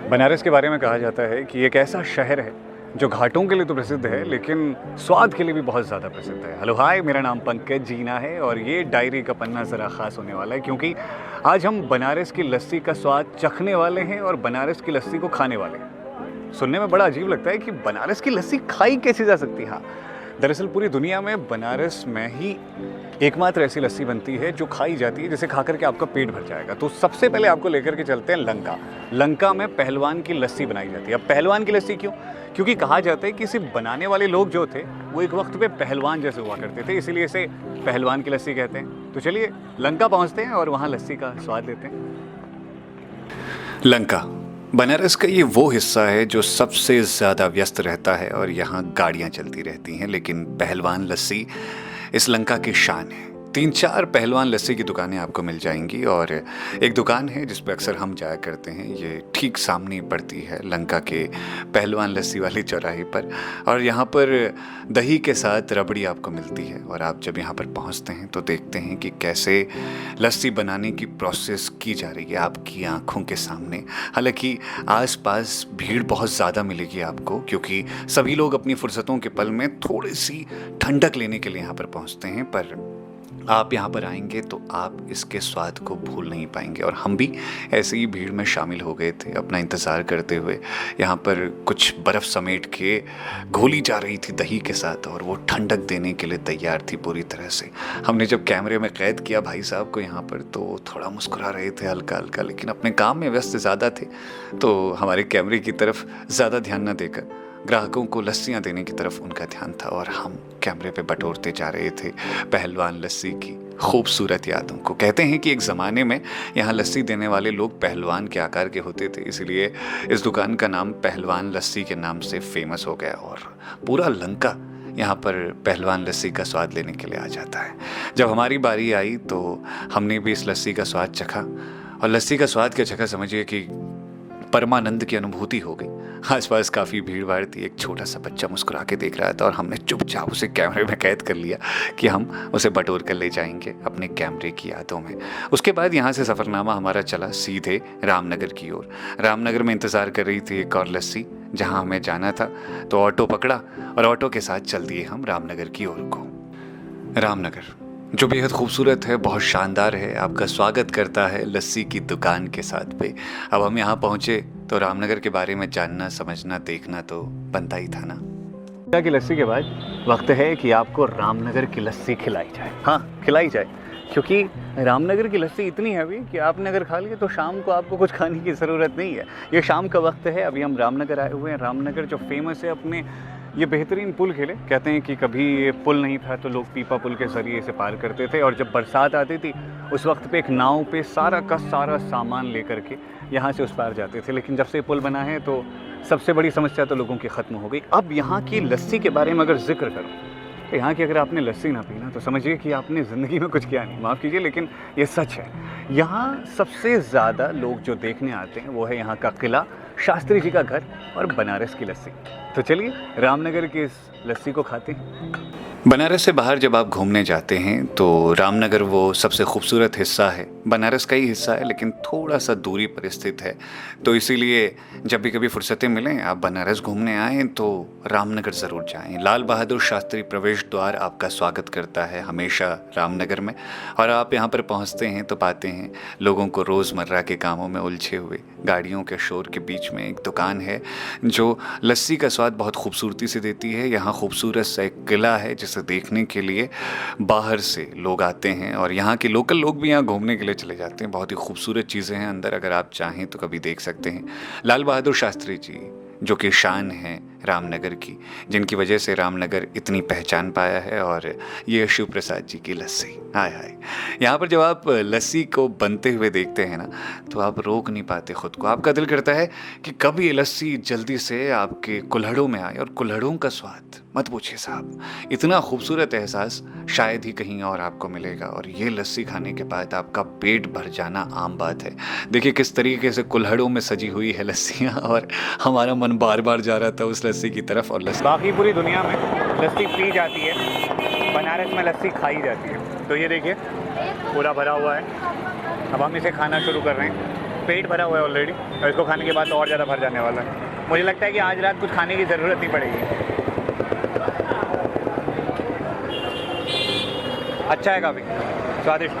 बनारस के बारे में कहा जाता है कि एक ऐसा शहर है जो घाटों के लिए तो प्रसिद्ध है लेकिन स्वाद के लिए भी बहुत ज़्यादा प्रसिद्ध है। हेलो हाय, मेरा नाम पंकज जीना है और ये डायरी का पन्ना ज़रा ख़ास होने वाला है क्योंकि आज हम बनारस की लस्सी का स्वाद चखने वाले हैं और बनारस की लस्सी को खाने वाले हैं। सुनने में बड़ा अजीब लगता है कि बनारस की लस्सी खाई कैसे जा सकती है। हाँ, दरअसल पूरी दुनिया में बनारस में ही एकमात्र ऐसी लस्सी बनती है जो खाई जाती है जिसे खा करके आपका पेट भर जाएगा। तो सबसे पहले आपको लेकर के चलते हैं लंका। लंका में पहलवान की लस्सी बनाई जाती है। अब पहलवान की लस्सी क्यों? क्योंकि कहा जाता है कि इसे बनाने वाले लोग जो थे वो एक वक्त पे पहलवान जैसे हुआ करते थे, इसीलिए इसे पहलवान की लस्सी कहते हैं। तो चलिए लंका पहुँचते हैं और वहाँ लस्सी का स्वाद लेते हैं। लंका बनारस का ये वो हिस्सा है जो सबसे ज़्यादा व्यस्त रहता है और यहाँ गाड़ियाँ चलती रहती हैं, लेकिन पहलवान लस्सी इस लंका की शान है। 3-4 पहलवान लस्सी की दुकानें आपको मिल जाएंगी और एक दुकान है जिस पे अक्सर हम जाया करते हैं। ये ठीक सामने पड़ती है लंका के पहलवान लस्सी वाली चौराहे पर और यहाँ पर दही के साथ रबड़ी आपको मिलती है। और आप जब यहाँ पर पहुँचते हैं तो देखते हैं कि कैसे लस्सी बनाने की प्रोसेस की जा रही है आपकी आँखों के सामने। हालांकि आसपास भीड़ बहुत ज़्यादा मिलेगी आपको क्योंकि सभी लोग अपनी फुर्सतों के पल में थोड़ी सी ठंडक लेने के लिए यहाँ पर पहुँचते हैं, पर आप यहाँ पर आएंगे तो आप इसके स्वाद को भूल नहीं पाएंगे। और हम भी ऐसे ही भीड़ में शामिल हो गए थे अपना इंतज़ार करते हुए। यहाँ पर कुछ बर्फ़ समेट के घोली जा रही थी दही के साथ और वो ठंडक देने के लिए तैयार थी पूरी तरह से। हमने जब कैमरे में कैद किया भाई साहब को यहाँ पर तो थोड़ा मुस्कुरा रहे थे हल्का हल्का, लेकिन अपने काम में व्यस्त ज़्यादा थे तो हमारे कैमरे की तरफ ज़्यादा ध्यान न देकर ग्राहकों को लस्सियाँ देने की तरफ उनका ध्यान था और हम कैमरे पे बटोरते जा रहे थे पहलवान लस्सी की खूबसूरत यादों को। कहते हैं कि एक ज़माने में यहाँ लस्सी देने वाले लोग पहलवान के आकार के होते थे, इसलिए इस दुकान का नाम पहलवान लस्सी के नाम से फेमस हो गया और पूरा लंका यहाँ पर पहलवान लस्सी का स्वाद लेने के लिए आ जाता है। जब हमारी बारी आई तो हमने भी इस लस्सी का स्वाद चखा और लस्सी का स्वाद क्या चखा, समझिए कि परमानंद की अनुभूति हो गई। आसपास काफ़ी भीड़ भाड़ थी, एक छोटा सा बच्चा मुस्कुरा के देख रहा था और हमने चुपचाप उसे कैमरे में कैद कर लिया कि हम उसे बटोर कर ले जाएंगे अपने कैमरे की यादों में। उसके बाद यहाँ से सफ़रनामा हमारा चला सीधे रामनगर की ओर। रामनगर में इंतज़ार कर रही थी एक और लस्सी जहाँ हमें जाना था, तो ऑटो पकड़ा और ऑटो के साथ चल दिए हम रामनगर की ओर को। रामनगर जो बेहद खूबसूरत है, बहुत शानदार है, आपका स्वागत करता है लस्सी की दुकान के साथ पे। अब हम यहाँ पहुँचे तो रामनगर के बारे में जानना, समझना, देखना तो बनता ही था ना। की लस्सी के बाद वक्त है कि आपको रामनगर की लस्सी खिलाई जाए। हाँ, खिलाई जाए, क्योंकि रामनगर की लस्सी इतनी हैवी कि आपने अगर खा लिया तो शाम को आपको कुछ खाने की ज़रूरत नहीं है। ये शाम का वक्त है, अभी हम रामनगर आए हुए हैं। रामनगर जो फेमस है अपने ये बेहतरीन पुल के लिए। कहते हैं कि कभी ये पुल नहीं था तो लोग पीपा पुल के ज़रिए इसे पार करते थे और जब बरसात आती थी उस वक्त पे एक नाव पे सारा का सारा सामान लेकर के यहाँ से उस पार जाते थे। लेकिन जब से पुल बना है तो सबसे बड़ी समस्या तो लोगों की ख़त्म हो गई। अब यहाँ की लस्सी के बारे में अगर जिक्र करूँ तो यहाँ की अगर आपने लस्सी ना पीना तो समझिए कि आपने ज़िंदगी में कुछ किया नहीं। माफ़ कीजिए लेकिन ये सच है। यहाँ सबसे ज़्यादा लोग जो देखने आते हैं वो है यहाँ का किला, शास्त्री जी का घर और बनारस की लस्सी। तो चलिए रामनगर की इस लस्सी को खाते हैं। बनारस से बाहर जब आप घूमने जाते हैं तो रामनगर वो सबसे खूबसूरत हिस्सा है, बनारस का ही हिस्सा है लेकिन थोड़ा सा दूरी पर स्थित है। तो इसीलिए जब भी कभी फुर्सतें मिलें, आप बनारस घूमने आएँ तो रामनगर ज़रूर जाएं। लाल बहादुर शास्त्री प्रवेश द्वार आपका स्वागत करता है हमेशा रामनगर में। और आप यहाँ पर पहुँचते हैं तो पाते हैं लोगों को रोज़मर्रा के कामों में उलझे हुए, गाड़ियों के शोर के बीच में एक दुकान है जो लस्सी का स्वाद बहुत खूबसूरती से देती है। यहाँ खूबसूरत सा एक किला है जिसे देखने के लिए बाहर से लोग आते हैं और यहाँ के लोकल लोग भी यहाँ घूमने के लिए चले जाते हैं। बहुत ही खूबसूरत चीज़ें हैं अंदर, अगर आप चाहें तो कभी देख सकते हैं। लाल बहादुर शास्त्री जी जो कि शान है रामनगर की, जिनकी वजह से रामनगर इतनी पहचान पाया है, और ये शिव प्रसाद जी की लस्सी। हाय हाय, यहाँ पर जब आप लस्सी को बनते हुए देखते हैं ना तो आप रोक नहीं पाते खुद को। आपका दिल करता है कि कब ये लस्सी जल्दी से आपके कुल्हड़ों में आए। और कुल्हड़ों का स्वाद मत पूछिए साहब, इतना खूबसूरत एहसास शायद ही कहीं और आपको मिलेगा। और ये लस्सी खाने के बाद आपका पेट भर जाना आम बात है। देखिए किस तरीके से कुल्हड़ों में सजी हुई है लस्सियाँ और हमारा मन बार बार जा रहा था उस लस्सी की तरफ। और लस्सी बाकी पूरी दुनिया में लस्सी पी जाती है, बनारस में लस्सी खाई जाती है। तो ये देखिए पूरा भरा हुआ है। अब हम इसे खाना शुरू कर रहे हैं। पेट भरा हुआ है ऑलरेडी और इसको खाने के बाद तो और ज़्यादा भर जाने वाला है। मुझे लगता है कि आज रात कुछ खाने की ज़रूरत नहीं पड़ेगी। अच्छा है, काफ़ी स्वादिष्ट।